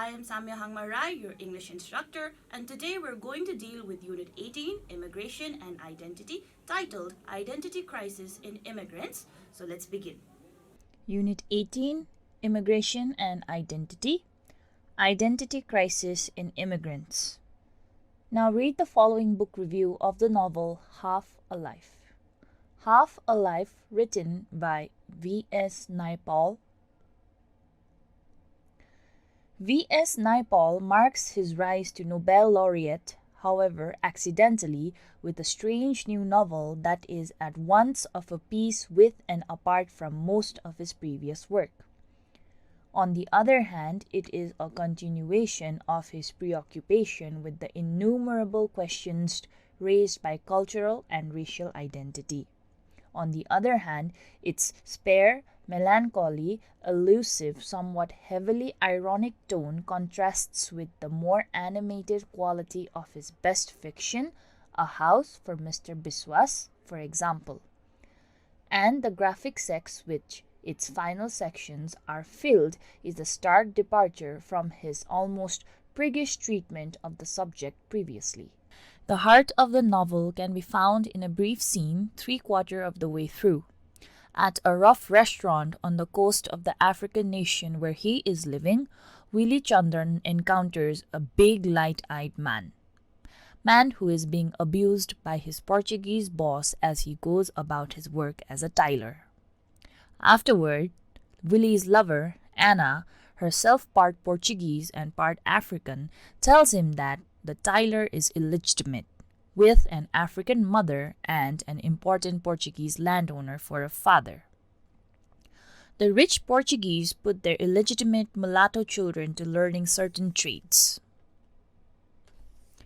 I am Samyo, your English instructor, and today we're going to deal with Unit 18, Immigration and Identity, titled Identity Crisis in Immigrants. So let's begin. Unit 18, Immigration and Identity, Identity Crisis in Immigrants. Now read the following book review of the novel Half a Life. Half a Life, written by V.S. Naipaul. V.S. Naipaul marks his rise to Nobel laureate, however accidentally, with a strange new novel that is at once of a piece with and apart from most of his previous work. On the other hand, it is a continuation of his preoccupation with the innumerable questions raised by cultural and racial identity. On the other hand, its spare, melancholy, elusive, somewhat heavily ironic tone contrasts with the more animated quality of his best fiction, A House for Mr. Biswas, for example. And the graphic sex which its final sections are filled is a stark departure from his almost priggish treatment of the subject previously. The heart of the novel can be found in a brief scene 3/4 of the way through. At a rough restaurant on the coast of the African nation where he is living, Willie Chandran encounters a big light-eyed man who is being abused by his Portuguese boss as he goes about his work as a tiler. Afterward, Willie's lover, Anna, herself part Portuguese and part African, tells him that the tiler is illegitimate, with an African mother and an important Portuguese landowner for a father. The rich Portuguese put their illegitimate mulatto children to learning certain trades.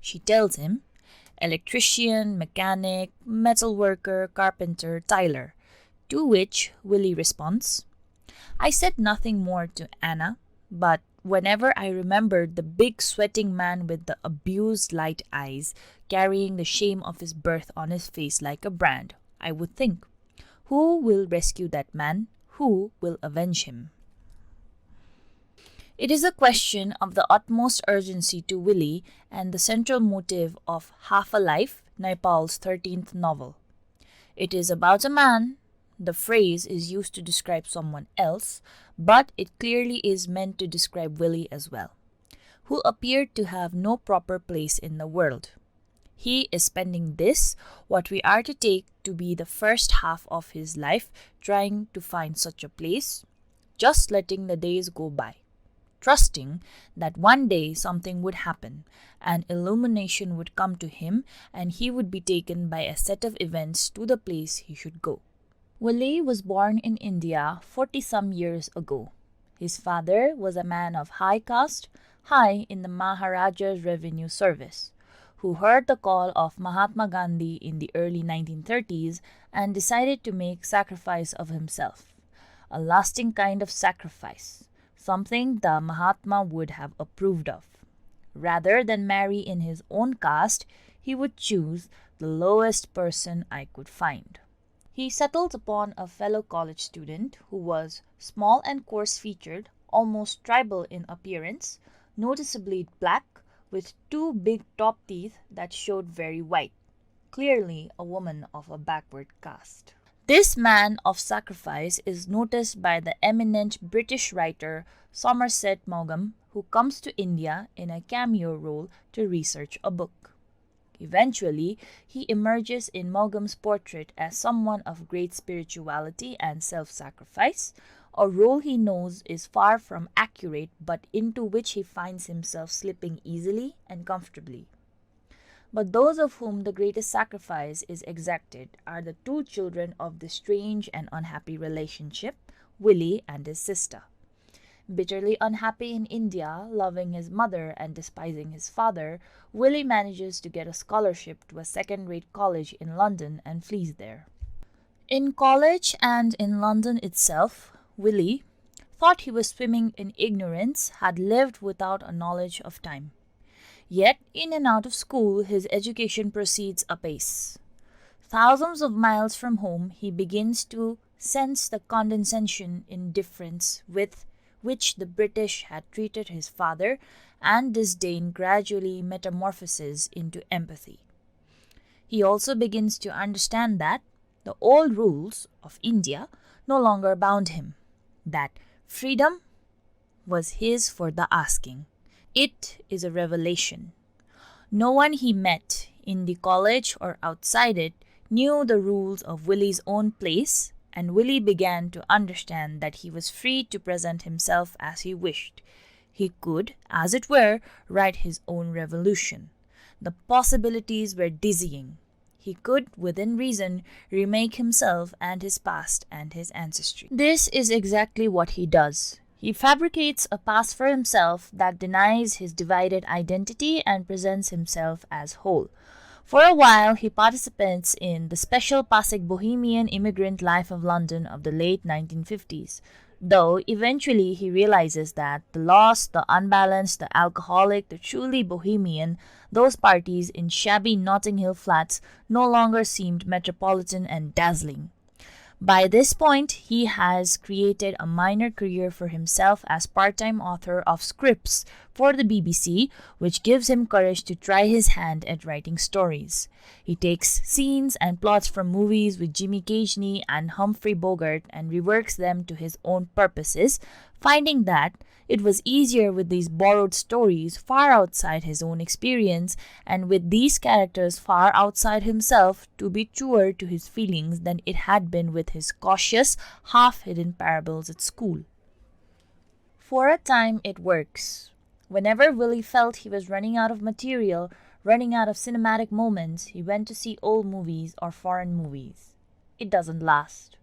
She tells him, electrician, mechanic, metal worker, carpenter, tiler, to which Willie responds, I said nothing more to Anna, but whenever I remembered the big sweating man with the abused light eyes, carrying the shame of his birth on his face like a brand, I would think, who will rescue that man? Who will avenge him? It is a question of the utmost urgency to Willie and the central motive of Half a Life, Naipaul's 13th novel. It is about a man. The phrase is used to describe someone else, but it clearly is meant to describe Willie as well, who appeared to have no proper place in the world. He is spending what we are to take to be the first half of his life, trying to find such a place, just letting the days go by, trusting that one day something would happen, an illumination would come to him, and he would be taken by a set of events to the place he should go. Willie was born in India 40-some years ago. His father was a man of high caste, high in the Maharaja's revenue service, who heard the call of Mahatma Gandhi in the early 1930s and decided to make sacrifice of himself, a lasting kind of sacrifice, something the Mahatma would have approved of. Rather than marry in his own caste, he would choose the lowest person I could find. He settled upon a fellow college student who was small and coarse-featured, almost tribal in appearance, noticeably black, with 2 big top teeth that showed very white, clearly a woman of a backward caste. This man of sacrifice is noticed by the eminent British writer Somerset Maugham, who comes to India in a cameo role to research a book. Eventually, he emerges in Maugham's portrait as someone of great spirituality and self-sacrifice, a role he knows is far from accurate but into which he finds himself slipping easily and comfortably. But those of whom the greatest sacrifice is exacted are the 2 children of this strange and unhappy relationship, Willie and his sister. Bitterly unhappy in India, loving his mother and despising his father, Willie manages to get a scholarship to a second-rate college in London and flees there. In college and in London itself, Willie thought he was swimming in ignorance, had lived without a knowledge of time. Yet, in and out of school, his education proceeds apace. Thousands of miles from home, he begins to sense the condescension in difference with which the British had treated his father, and disdain gradually metamorphoses into empathy. He also begins to understand that the old rules of India no longer bound him, that freedom was his for the asking. It is a revelation. No one he met in the college or outside it knew the rules of Willie's own place, and Willie began to understand that he was free to present himself as he wished. He could, as it were, write his own revolution. The possibilities were dizzying. He could, within reason, remake himself and his past and his ancestry. This is exactly what he does. He fabricates a past for himself that denies his divided identity and presents himself as whole. For a while, he participates in the special Pasig bohemian immigrant life of London of the late 1950s, though eventually he realizes that the lost, the unbalanced, the alcoholic, the truly bohemian, those parties in shabby Notting Hill flats no longer seemed metropolitan and dazzling. By this point, he has created a minor career for himself as part-time author of scripts for the BBC, which gives him courage to try his hand at writing stories. He takes scenes and plots from movies with Jimmy Cagney and Humphrey Bogart and reworks them to his own purposes, finding that it was easier with these borrowed stories far outside his own experience and with these characters far outside himself to be truer to his feelings than it had been with his cautious, half-hidden parables at school. For a time it works. Whenever Willie felt he was running out of material, running out of cinematic moments, he went to see old movies or foreign movies. It doesn't last.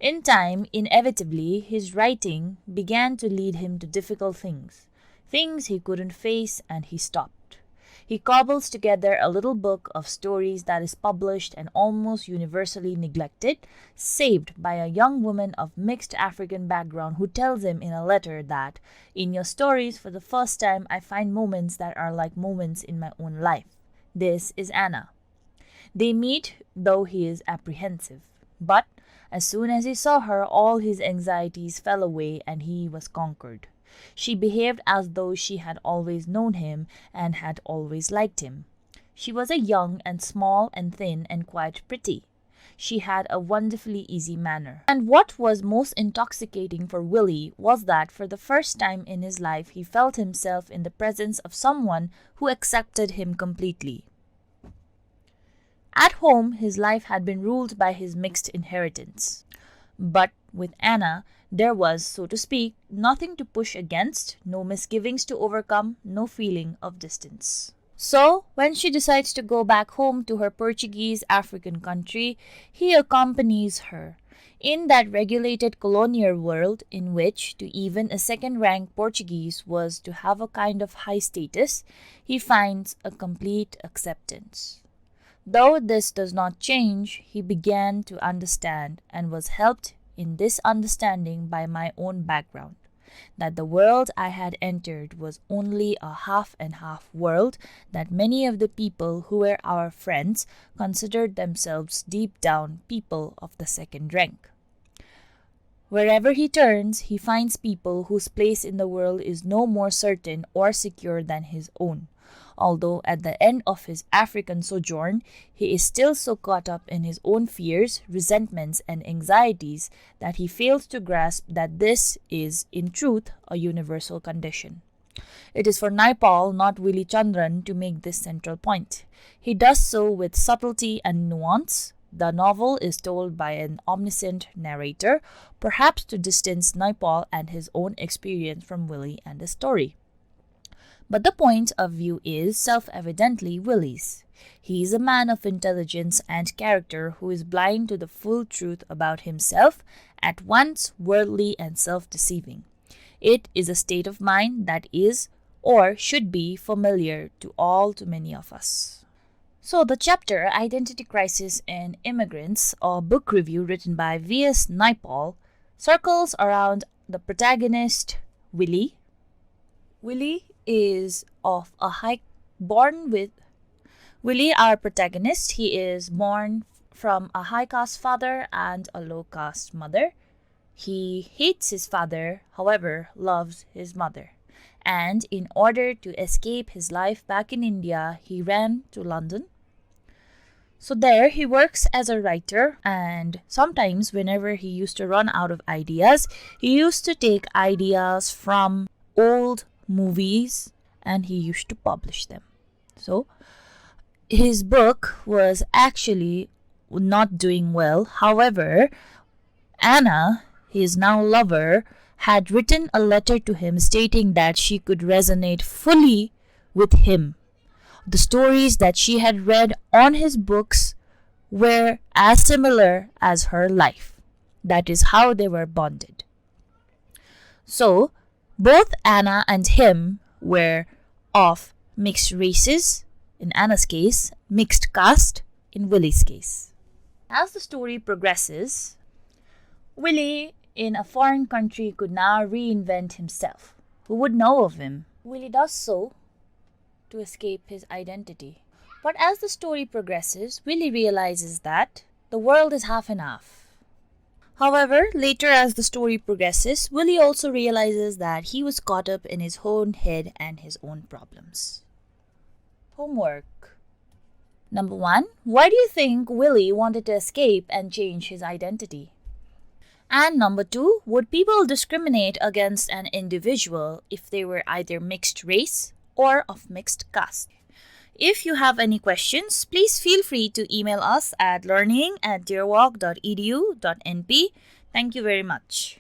In time, inevitably, his writing began to lead him to difficult things he couldn't face, and he stopped. He cobbles together a little book of stories that is published and almost universally neglected, saved by a young woman of mixed African background who tells him in a letter that, "In your stories, for the first time, I find moments that are like moments in my own life. This is Anna." They meet, though he is apprehensive. But as soon as he saw her, all his anxieties fell away and he was conquered. She behaved as though she had always known him and had always liked him. She was a young and small and thin and quite pretty. She had a wonderfully easy manner. And what was most intoxicating for Willie was that for the first time in his life he felt himself in the presence of someone who accepted him completely. At home, his life had been ruled by his mixed inheritance. But with Anna, there was, so to speak, nothing to push against, no misgivings to overcome, no feeling of distance. So, when she decides to go back home to her Portuguese African country, he accompanies her. In that regulated colonial world in which to even a second-rank Portuguese was to have a kind of high status, he finds a complete acceptance. Though this does not change, he began to understand and was helped in this understanding by my own background, that the world I had entered was only a half and half world, that many of the people who were our friends considered themselves deep down people of the second rank. Wherever he turns, he finds people whose place in the world is no more certain or secure than his own. Although at the end of his African sojourn, he is still so caught up in his own fears, resentments, and anxieties that he fails to grasp that this is, in truth, a universal condition. It is for Naipaul, not Willie Chandran, to make this central point. He does so with subtlety and nuance. The novel is told by an omniscient narrator, perhaps to distance Naipaul and his own experience from Willie and the story. But the point of view is self-evidently Willie's. He is a man of intelligence and character who is blind to the full truth about himself, at once worldly and self-deceiving. It is a state of mind that is, or should be, familiar to all too many of us. So the chapter Identity Crisis in Immigrants, a book review written by V.S. Naipaul, circles around the protagonist, Willie. Willie is of a Willie, our protagonist, he is born from a high caste father and a low caste mother. He hates his father, however, loves his mother. And in order to escape his life back in India, he ran to London. So there he works as a writer, and sometimes whenever he used to run out of ideas, he used to take ideas from old movies and he used to publish them. So his book was actually not doing well. However, Anna, his now lover, had written a letter to him stating that she could resonate fully with him. The stories that she had read on his books were as similar as her life. That is how they were bonded. So, both Anna and him were of mixed races, in Anna's case, mixed caste, in Willie's case. As the story progresses, Willie in a foreign country could now reinvent himself. Who would know of him? Willie does so to escape his identity. But as the story progresses, Willie realizes that the world is half and half. However, later as the story progresses, Willie also realizes that he was caught up in his own head and his own problems. Homework. Number 1. Why do you think Willie wanted to escape and change his identity? And number 2, would people discriminate against an individual if they were either mixed race or of mixed caste? If you have any questions, please feel free to email us at learning@dearwalk.edu.np. Thank you very much.